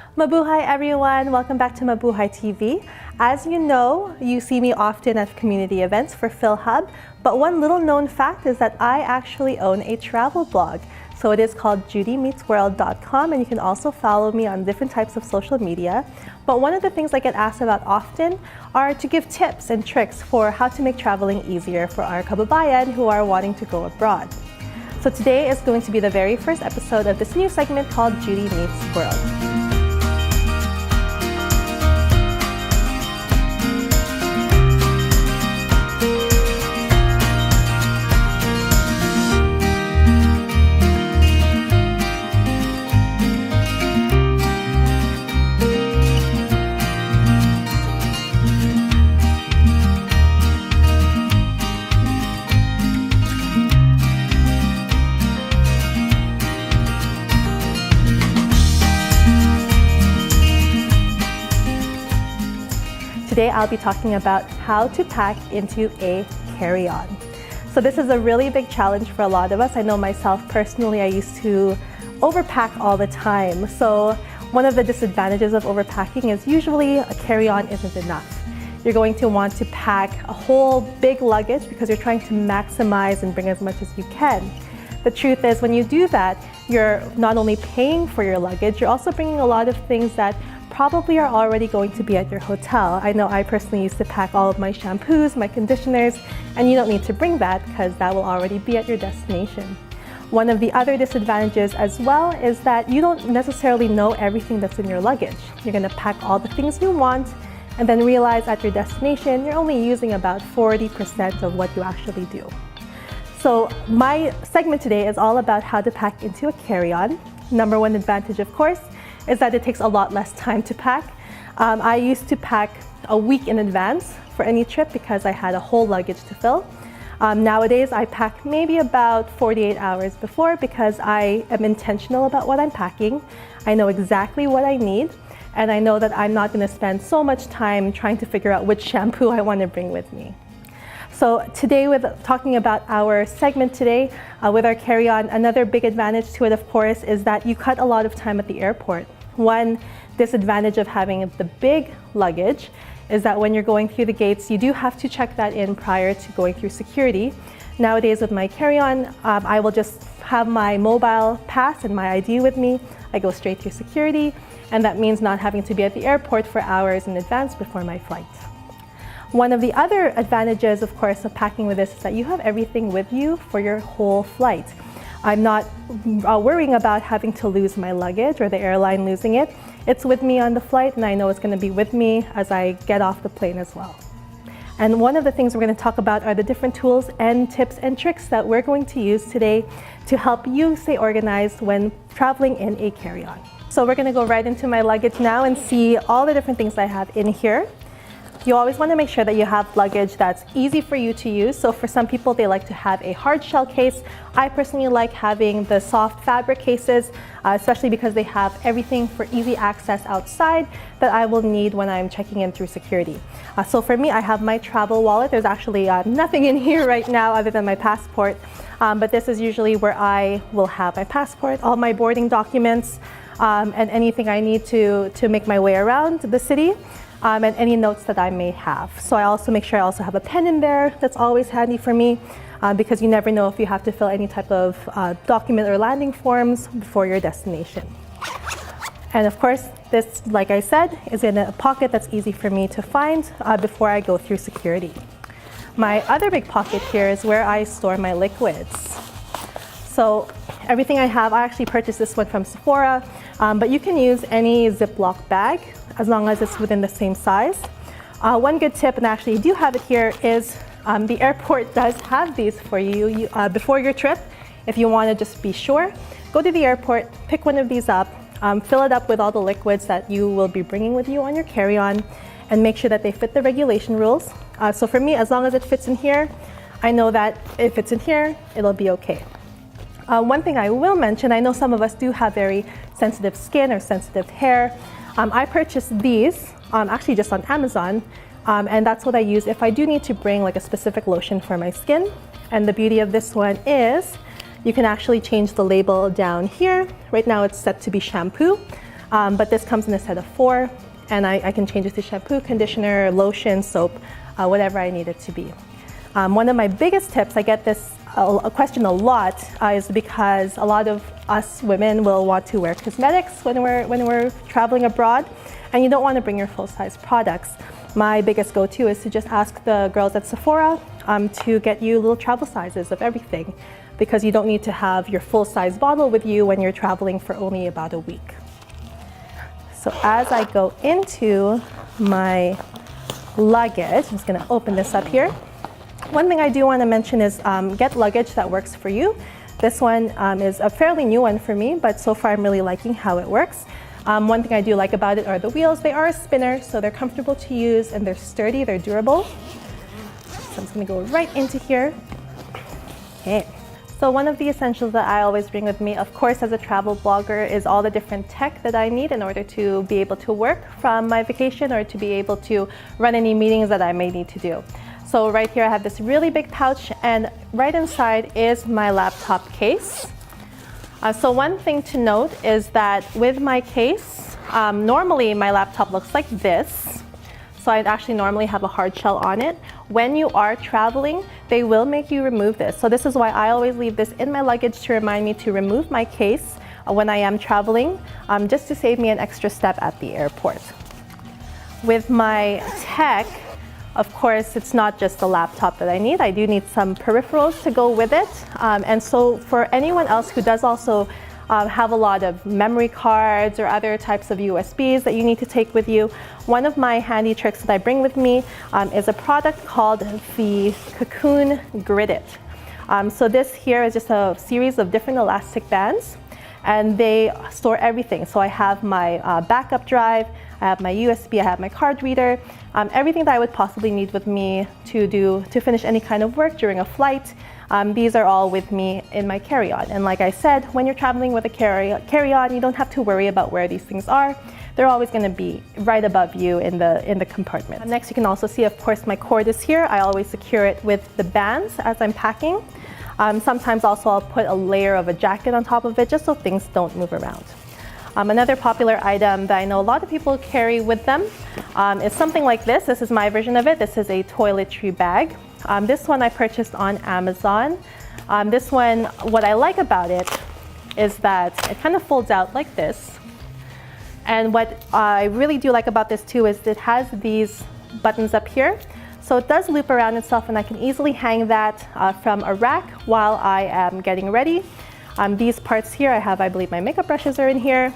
Mabuhay everyone! Welcome back to Mabuhay TV. As you know, you see me often at community events for PhilHub, but one little known fact is that I actually own a travel blog. So it is called JudiMeetsWorld.com, and you can also follow me on different types of social media. But one of the things I get asked about often are to give tips and tricks for how to make traveling easier for our kababayan who are wanting to go abroad. So today is going to be the very first episode of this new segment called Judy Meets World. Today I'll be talking about how to pack into a carry-on. So this is a really big challenge for a lot of us. I know myself personally, I used to overpack all the time. So one of the disadvantages of overpacking is usually a carry-on isn't enough. You're going to want to pack a whole big luggage because you're trying to maximize and bring as much as you can. The truth is, when you do that, you're not only paying for your luggage, you're also bringing a lot of things that probably are already going to be at your hotel. I know I personally used to pack all of my shampoos, my conditioners, and you don't need to bring that because that will already be at your destination. One of the other disadvantages as well is that you don't necessarily know everything that's in your luggage. You're going to pack all the things you want and then realize at your destination you're only using about 40% of what you actually do. So my segment today is all about how to pack into a carry-on. Number one advantage, of course, is that it takes a lot less time to pack. I used to pack a week in advance for any trip because I had a whole luggage to fill. Nowadays, I pack maybe about 48 hours before because I am intentional about what I'm packing. I know exactly what I need, and I know that I'm not going to spend so much time trying to figure out which shampoo I want to bring with me. So today, with talking about our segment today with our carry-on, another big advantage to it, of course, is that you cut a lot of time at the airport. One disadvantage of having the big luggage is that when you're going through the gates, you do have to check that in prior to going through security. Nowadays with my carry-on, I will just have my mobile pass and my ID with me. I go straight through security, and that means not having to be at the airport for hours in advance before my flight. One of the other advantages, of course, of packing with this is that you have everything with you for your whole flight. I'm not worrying about having to lose my luggage or the airline losing it. It's with me on the flight, and I know it's going to be with me as I get off the plane as well. And one of the things we're going to talk about are the different tools and tips and tricks that we're going to use today to help you stay organized when traveling in a carry-on. So we're going to go right into my luggage now and see all the different things I have in here. You always want to make sure that you have luggage that's easy for you to use. So for some people, they like to have a hard shell case. I personally like having the soft fabric cases, especially because they have everything for easy access outside that I will need when I'm checking in through security. So for me, I have my travel wallet. There's actually nothing in here right now other than my passport. But this is usually where I will have my passport, all my boarding documents, and anything I need to make my way around the city. And any notes that I may have. So I also make sure I also have a pen in there. That's always handy for me because you never know if you have to fill any type of document or landing forms before your destination. And of course, this, like I said, is in a pocket that's easy for me to find before I go through security. My other big pocket here is where I store my liquids. So everything I have, I actually purchased this one from Sephora, but you can use any Ziploc bag as long as it's within the same size. One good tip, and actually I do have it here, is the airport does have these for you before your trip. If you want to just be sure, go to the airport, pick one of these up, fill it up with all the liquids that you will be bringing with you on your carry-on, and make sure that they fit the regulation rules. So for me, as long as it fits in here, I know that if it's in here, it'll be okay. One thing I will mention, I know some of us do have very sensitive skin or sensitive hair. I purchased these actually just on Amazon, and that's what I use if I do need to bring like a specific lotion for my skin. And the beauty of this one is you can actually change the label down here. Right now it's set to be shampoo. but this comes in a set of 4, and I can change it to shampoo, conditioner, lotion, soap, whatever I need it to be. One of my biggest tips, I get this a question a lot, is because a lot of us women will want to wear cosmetics when we're traveling abroad, and you don't want to bring your full-size products. My biggest go-to is to just ask the girls at Sephora to get you little travel sizes of everything, because you don't need to have your full-size bottle with you when you're traveling for only about a week. So as I go into my luggage, I'm just going to open this up here. One thing I do want to mention is get luggage that works for you. This one is a fairly new one for me, but so far I'm really liking how it works. One thing I do like about it are the wheels. They are a spinner, so they're comfortable to use and they're sturdy, they're durable. So I'm just going to go right into here. Okay. So one of the essentials that I always bring with me, of course, as a travel blogger, is all the different tech that I need in order to be able to work from my vacation or to be able to run any meetings that I may need to do. So right here I have this really big pouch, and right inside is my laptop case. So one thing to note is that with my case, normally my laptop looks like this. So I'd actually normally have a hard shell on it. When you are traveling, they will make you remove this. So this is why I always leave this in my luggage to remind me to remove my case when I am traveling, just to save me an extra step at the airport. With my tech, of course, it's not just the laptop that I need. I do need some peripherals to go with it. And so for anyone else who does also have a lot of memory cards or other types of USBs that you need to take with you, one of my handy tricks that I bring with me is a product called the Cocoon Grid-It. So this here is just a series of different elastic bands, and they store everything. So I have my backup drive, I have my USB, I have my card reader, everything that I would possibly need with me to finish any kind of work during a flight. These are all with me in my carry-on. And like I said, when you're traveling with a carry-on, you don't have to worry about where these things are. They're always going to be right above you in the compartment. Next, you can also see, of course, my cord is here. I always secure it with the bands as I'm packing. Sometimes also I'll put a layer of a jacket on top of it just so things don't move around. Another popular item that I know a lot of people carry with them is something like this. This is my version of it. This is a toiletry bag. This one I purchased on Amazon. This one, what I like about it is that it kind of folds out like this. And what I really do like about this too is it has these buttons up here. So it does loop around itself, and I can easily hang that from a rack while I am getting ready. These parts here, I believe my makeup brushes are in here.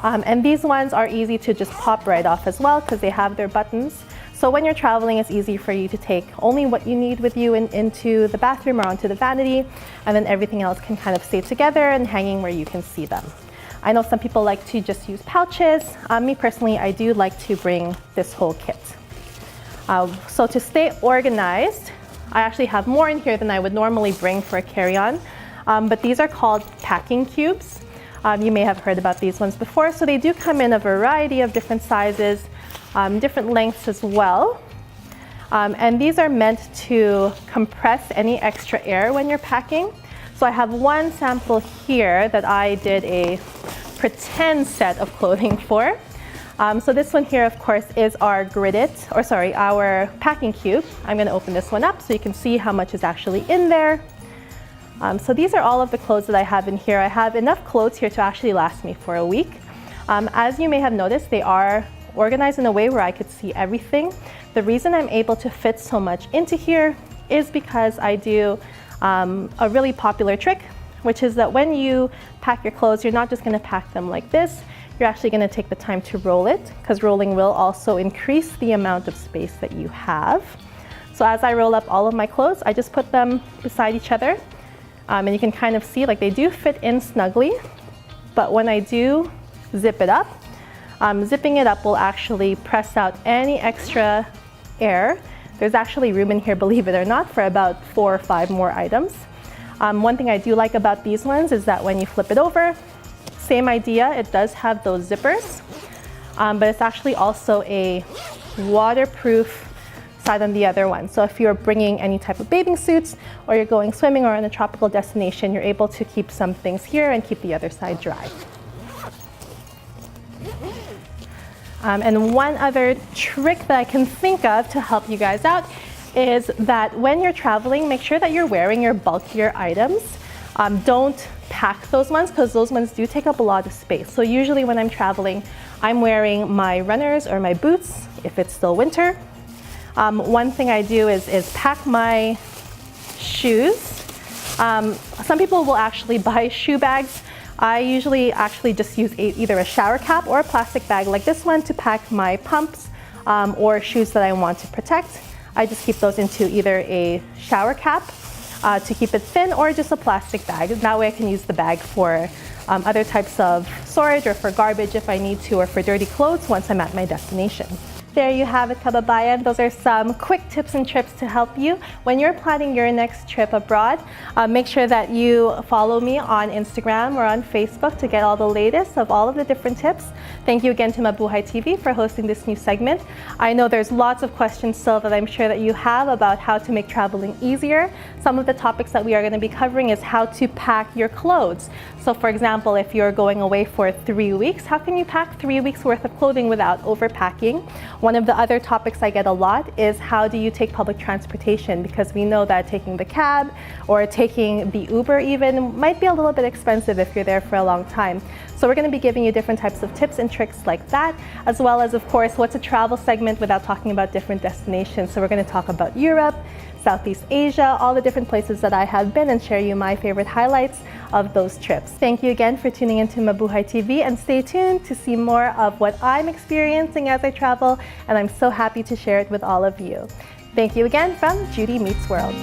And these ones are easy to just pop right off as well because they have their buttons. So when you're traveling, it's easy for you to take only what you need with you into the bathroom or onto the vanity, and then everything else can kind of stay together and hanging where you can see them. I know some people like to just use pouches. Me personally, I do like to bring this whole kit. So to stay organized, I actually have more in here than I would normally bring for a carry-on. But these are called packing cubes. You may have heard about these ones before. So they do come in a variety of different sizes, different lengths as well. And these are meant to compress any extra air when you're packing. So I have one sample here that I did a pretend set of clothing for. So this one here, of course, is our our packing cube. I'm going to open this one up so you can see how much is actually in there. So these are all of the clothes that I have in here. I have enough clothes here to actually last me for a week. As you may have noticed, they are organized in a way where I could see everything. The reason I'm able to fit so much into here is because I do a really popular trick, which is that when you pack your clothes, you're not just going to pack them like this. You're actually going to take the time to roll it, because rolling will also increase the amount of space that you have. So as I roll up all of my clothes, I just put them beside each other. And you can kind of see, like, they do fit in snugly, but when I do zip it up, zipping it up will actually press out any extra air. There's actually room in here, believe it or not, for about 4 or 5 more items. One thing I do like about these ones is that when you flip it over, same idea, it does have those zippers, but it's actually also a waterproof side on the other one. So if you're bringing any type of bathing suits, or you're going swimming or in a tropical destination, you're able to keep some things here and keep the other side dry. And one other trick that I can think of to help you guys out is that when you're traveling, make sure that you're wearing your bulkier items. Don't pack those ones because those ones do take up a lot of space. So usually when I'm traveling, I'm wearing my runners or my boots if it's still winter. One thing I do is pack my shoes. Some people will actually buy shoe bags. I usually actually just use either a shower cap or a plastic bag like this one to pack my pumps or shoes that I want to protect. I just keep those into either a shower cap to keep it thin or just a plastic bag. That way I can use the bag for other types of storage or for garbage if I need to, or for dirty clothes once I'm at my destination. There you have it, kababayan. Those are some quick tips and tricks to help you when you're planning your next trip abroad. Make sure that you follow me on Instagram or on Facebook to get all the latest of all of the different tips. Thank you again to Mabuhay TV for hosting this new segment. I know there's lots of questions still that I'm sure that you have about how to make traveling easier. Some of the topics that we are going to be covering is how to pack your clothes. So for example, if you're going away for 3 weeks, how can you pack 3 weeks worth of clothing without overpacking? One of the other topics I get a lot is how do you take public transportation, because we know that taking the cab or taking the Uber even might be a little bit expensive if you're there for a long time. So we're going to be giving you different types of tips and tricks like that, as well as, of course, what's a travel segment without talking about different destinations. So we're going to talk about Europe, Southeast Asia, all the different places that I have been, and share you my favorite highlights of those trips. Thank you again for tuning into Mabuhay TV, and stay tuned to see more of what I'm experiencing as I travel, and I'm so happy to share it with all of you. Thank you again from Judy Meets World.